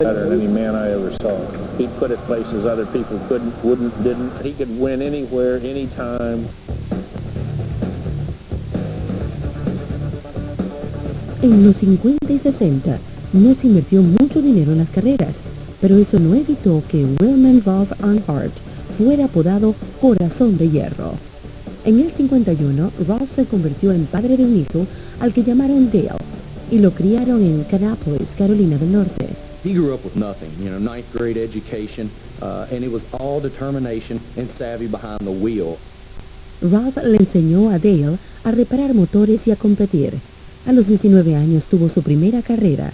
Better than any man I ever saw. He'd put it places other people couldn't, wouldn't, didn't. He could win anywhere, anytime. En los 50 y 60 no se invirtió mucho dinero en las carreras, pero eso no evitó que Wilhelm Wolf Earnhardt fuera apodado Corazón de Hierro. En el 51, Ross se convirtió en padre de un hijo al que llamaron Dale y lo criaron en Kannapolis, Carolina del Norte. He grew up with nothing, ninth grade education, and it was all determination and savvy behind the wheel. Ralph le enseñó a Dale a reparar motores y a competir. A los 19 años tuvo su primera carrera.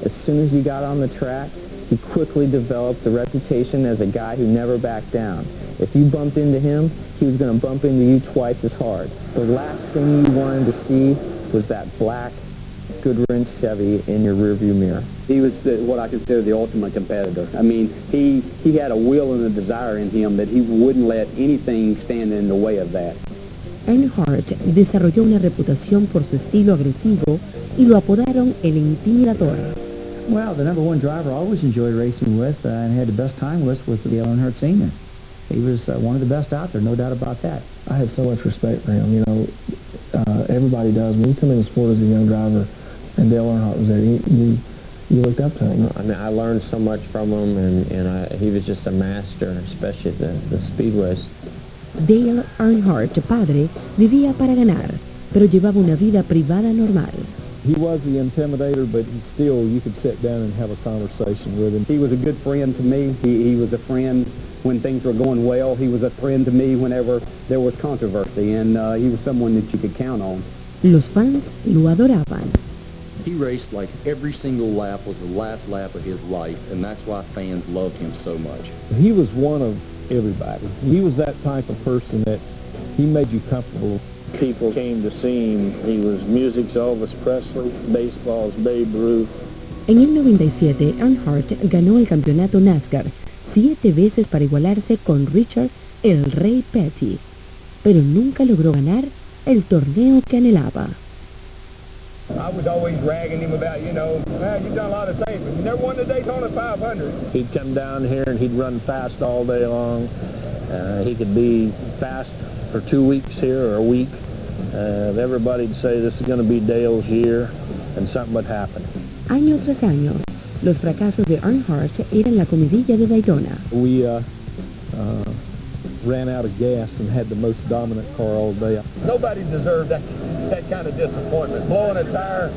As soon as he got on the track, he quickly developed a reputation as a guy who never backed down. If you bumped into him, he was going to bump into you twice as hard. The last thing you wanted to see was that black Goodwrench Chevy in your rearview mirror. He was what I consider the ultimate competitor. I mean, he had a will and a desire in him that he wouldn't let anything stand in the way of that. Earnhardt desarrolló una reputación por su estilo agresivo y lo apodaron el Intimidador. Well, the number one driver I always enjoyed racing with and had the best time with was Dale Earnhardt Sr. He was one of the best out there, no doubt about that. I had so much respect for him, everybody does. When you come in the sport as a young driver, and Dale Earnhardt was there, you looked up to him. I mean, I learned so much from him, and he was just a master, especially at the speedways. Dale Earnhardt, padre, vivía para ganar, pero llevaba una vida privada normal. He was the intimidator, but you could sit down and have a conversation with him. He was a good friend to me. He was a friend when things were going well. He was a friend to me whenever there was controversy, and he was someone that you could count on. Los fans lo adoraban. He raced like every single lap was the last lap of his life, and that's why fans loved him so much. He was one of everybody. He was that type of person that he made you comfortable. People came to see him. He was music's Elvis Presley, baseball's Babe Ruth. En el 97, Earnhardt ganó el campeonato NASCAR 7 veces para igualarse con Richard el Rey Petty, pero nunca logró ganar el torneo que anhelaba. I was always ragging him about, you've done a lot of things, but you never won the Daytona 500. He'd come down here and he'd run fast all day long. He could be fast for 2 weeks here or a week. Everybody'd say this is going to be Dale's year, and something would happen. Año tras año, los fracasos de Earnhardt eran la comidilla de Daytona. We ran out of gas and had the most dominant car all day. Nobody deserved that kind of disappointment. Blowing a tire,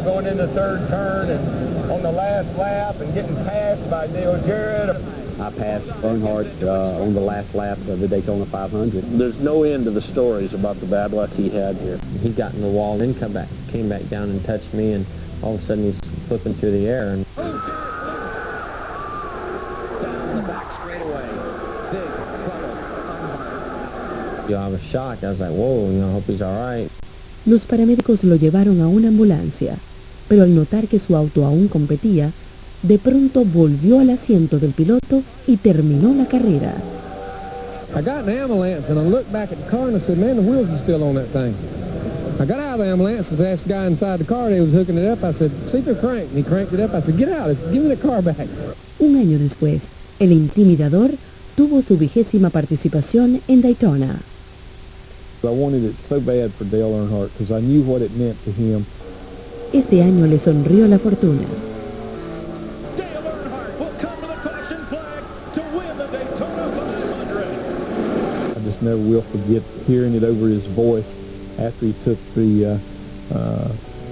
going into the third turn and on the last lap and getting passed by Dale Jarrett. I passed Earnhardt on the last lap of the Daytona 500. There's no end to the stories about the bad luck he had here. He got in the wall and then came back down and touched me, and all of a sudden he's flipping through the air. And Down the back straightaway. Big trouble. I was shocked. I was like, whoa, I hope he's all right. Los paramédicos lo llevaron a una ambulancia, pero al notar que su auto aún competía, de pronto volvió al asiento del piloto y terminó la carrera. I got in the ambulance and I looked back at the car and I said, man, the wheels are still on that thing. I got out of the ambulance and asked the guy inside the car that was hooking it up. I said, see if you're cranked. And he cranked it up. I said, get out. Give me the car back. Un año después, el Intimidador tuvo su 20ª participación en Daytona. I wanted it so bad for Dale Earnhardt because I knew what it meant to him. Ese año le sonrió la fortuna. Dale Earnhardt will come to the caution flag to win the Daytona 500. I just never will forget hearing it over his voice after he took the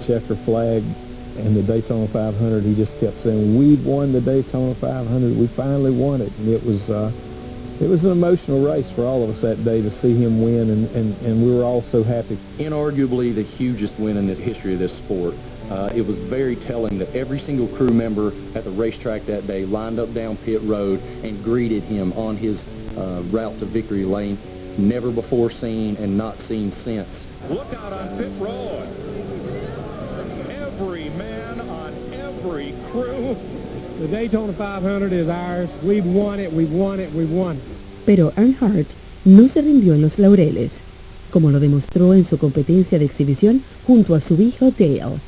checker flag and the Daytona 500. He just kept saying, we've won the Daytona 500. We finally won it. And it was an emotional race for all of us that day to see him win, and we were all so happy. Inarguably the hugest win in the history of this sport. It was very telling that every single crew member at the racetrack that day lined up down pit road and greeted him on his route to victory lane. Never before seen and not seen since. Look out on pit road. Every man on every crew. The Daytona 500 is ours. We've won it. We've won it. We've won it. Pero Earnhardt no se rindió en los laureles, como lo demostró en su competencia de exhibición junto a su hijo Dale.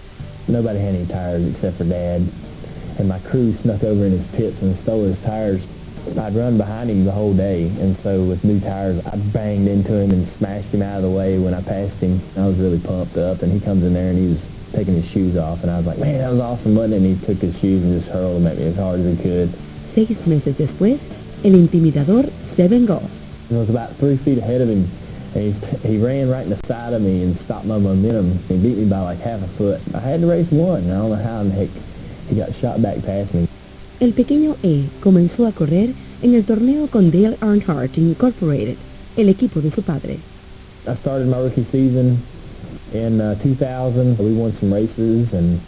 Nobody had any tires except for Dad. and my crew snuck over in his pits and stole his tires. I'd run behind him the whole day, and so with new tires, I banged into him and smashed him out of the way when I passed him. I was really pumped up, and he comes in there and he was taking his shoes off, and I was like, man, that was awesome, wasn't it? And he took his shoes and just hurled them at me as hard as he could. 6 meses después, el intimidador se vengó. I was about 3 feet ahead of him, and he ran right in the side of me and stopped my momentum. He beat me by like half a foot. I had to race one, and I don't know how in the heck he got shot back past me. El pequeño E comenzó a correr en el torneo con Dale Earnhardt Incorporated, el equipo de su padre. I started my rookie season in 2000. We won some races, and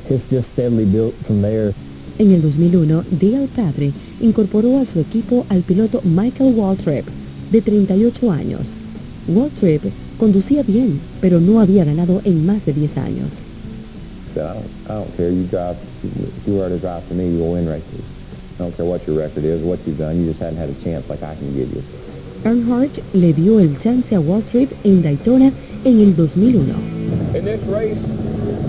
it's just steadily built from there. En el 2001, Dale padre incorporó a su equipo al piloto Michael Waltrip, de 38 años. Waltrip conducía bien, pero no había ganado en más de 10 años. I don't care. You were to drive for me, you'll win races. I don't care what your record is, what you've done. You just hadn't had a chance like I can give you. Earnhardt le dio el chance a Waltrip en Daytona en el 2001. In this race,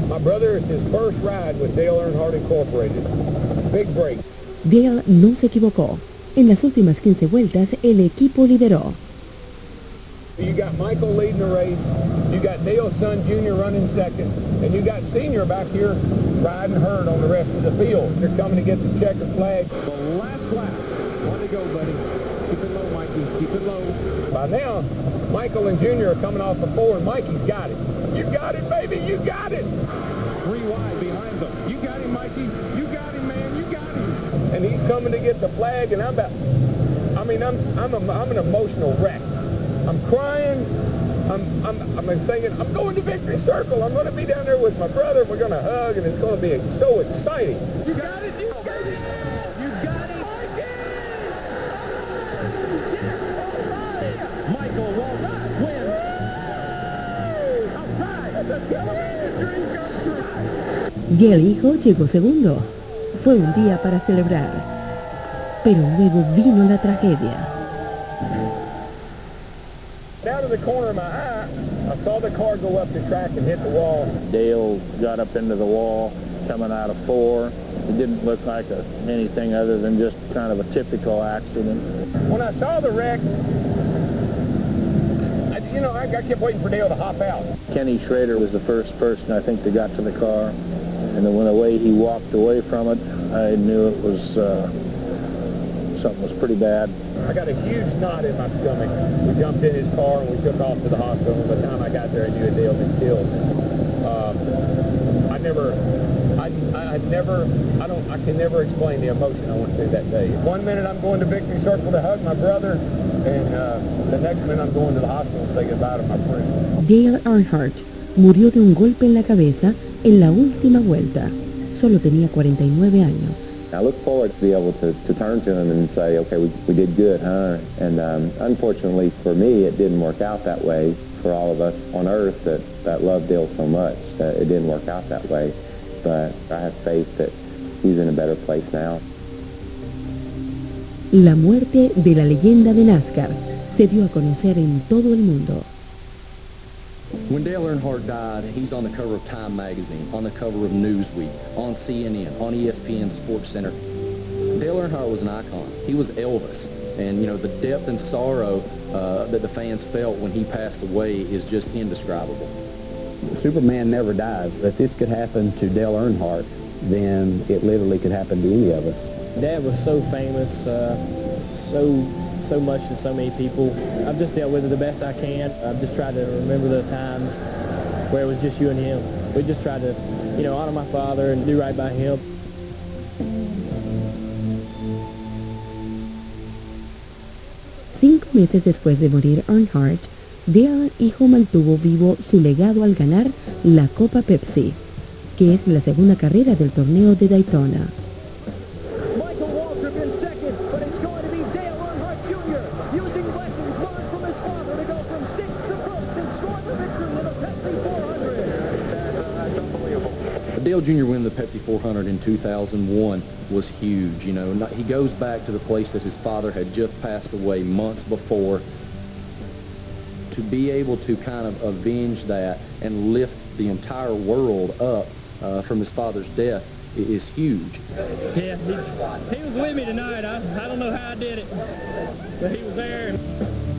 my brother, it's his first ride with Dale Earnhardt Incorporated. Big break. Dale no se equivocó. En las últimas 15 vueltas, el equipo lideró. You got Michael leading the race, you got Dale's son Jr. running second, and you got Senior back here riding herd on the rest of the field. They're coming to get the checkered flag. The last lap. On to go, buddy. Keep it low, Mikey. Keep it low. By now, Michael and Jr. are coming off the 4, and Mikey's got it. You got it, baby, you got it. 3 wide behind them. You got him, Mikey. You got him, man. You got him. And he's coming to get the flag, and I'm an emotional wreck. I'm crying. I'm thinking, I'm going to Victory Circle. I'm going to be down there with my brother. We're going to hug, and it's going to be so exciting. You got it. You got it. You got it. Michael Waltrip wins. All right. That's a dream come true. Y el hijo llegó segundo. Fue un día para celebrar. Pero luego vino la tragedia. Down to the corner of my eye, I saw the car go up the track and hit the wall. Dale got up into the wall coming out of 4. It didn't look like anything other than just kind of a typical accident. When I saw the wreck, I kept waiting for Dale to hop out. Kenny Schrader was the first person, I think, that got to the car. And then when the way he walked away from it, I knew it was something was pretty bad. I got a huge knot in my stomach. We jumped in his car and we took off to the hospital. By the time I got there, I knew Dale had been killed. I can never explain the emotion I went through that day. One minute I'm going to Victory Circle to hug my brother, and the next minute I'm going to the hospital to say goodbye to my friend. Dale Earnhardt murió de un golpe en la cabeza en la última vuelta. Solo tenía 49 años. I look forward to be able to turn to him and say, okay, we did good, huh? And unfortunately for me, it didn't work out that way. For all of us on Earth that love Dale so much, it didn't work out that way. But I have faith that he's in a better place now. La muerte de la leyenda de NASCAR se dio a conocer en todo el mundo. When Dale Earnhardt died, he's on the cover of Time magazine, on the cover of Newsweek, on CNN, on ESPN Sports Center. Dale Earnhardt was an icon. He was Elvis. And, the depth and sorrow that the fans felt when he passed away is just indescribable. Superman never dies. If this could happen to Dale Earnhardt, then it literally could happen to any of us. Dad was so famous, so much to so many people. I've just dealt with it the best I can. I've just tried to remember the times where it was just you and him. We just tried to, honor my father and do right by him. 5 meses después de morir Earnhardt, Dale hijo mantuvo vivo su legado al ganar la Copa Pepsi, que es la segunda carrera del torneo de Daytona. Michael Waltrip in second, but it's going to be Dale Earnhardt Jr. using lessons learned from his father to go from 6th to 1st and score the victory in the Pepsi 400. That's unbelievable. Dale Jr. winning the Pepsi 400 in 2001 was huge. He goes back to the place that his father had just passed away months before. To be able to kind of avenge that and lift the entire world up from his father's death is huge. Yeah, he was with me tonight. I don't know how I did it, but he was there.